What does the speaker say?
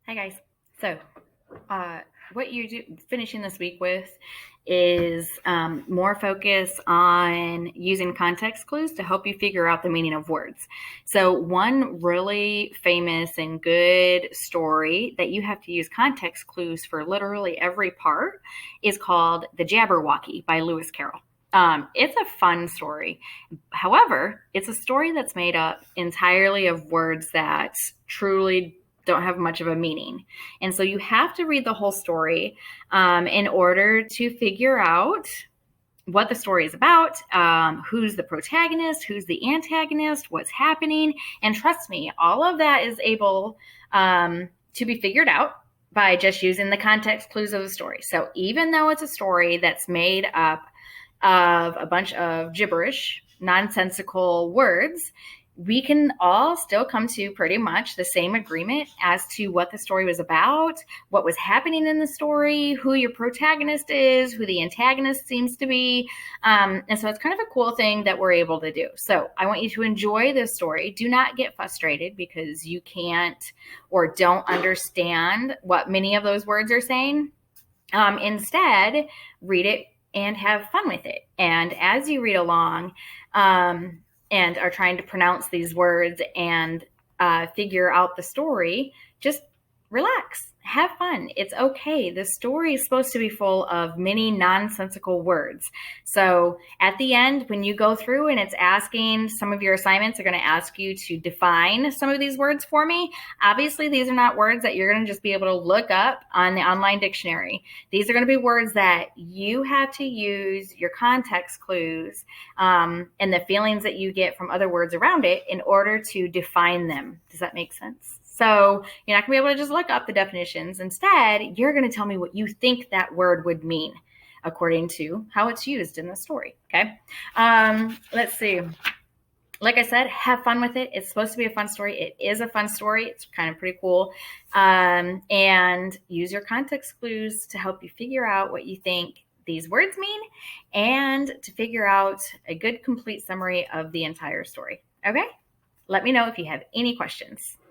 Hi guys. So, what you do finishing this week with is more focus on using context clues to help you figure out the meaning of words. So, one really famous and good story that you have to use context clues for literally every part is called The Jabberwocky by Lewis Carroll. It's a fun story. However, it's a story that's made up entirely of words that truly don't have much of a meaning. And so you have to read the whole story in order to figure out what the story is about, who's the protagonist, who's the antagonist, what's happening. And trust me, all of that is able to be figured out by just using the context clues of the story. So even though it's a story that's made up of a bunch of gibberish, nonsensical words, we can all still come to pretty much the same agreement as to what the story was about, what was happening in the story, who your protagonist is, who the antagonist seems to be. And so it's kind of a cool thing that we're able to do. So I want you to enjoy this story. Do not get frustrated because you can't or don't understand what many of those words are saying. Instead, read it and have fun with it. And as you read along, and are trying to pronounce these words and figure out the story, just relax, have fun. It's okay. The story is supposed to be full of many nonsensical words. So at the end, when you go through and it's asking, some of your assignments are going to ask you to define some of these words for me. Obviously, these are not words that you're going to just be able to look up on the online dictionary. These are going to be words that you have to use your context clues and the feelings that you get from other words around it in order to define them. Does that make sense? So you're not going to be able to just look up the definitions. Instead, you're going to tell me what you think that word would mean according to how it's used in the story. Okay. Let's see. Like I said, have fun with it. It's supposed to be a fun story. It is a fun story. It's kind of pretty cool. And use your context clues to help you figure out what you think these words mean and to figure out a good, complete summary of the entire story. Okay. Let me know if you have any questions.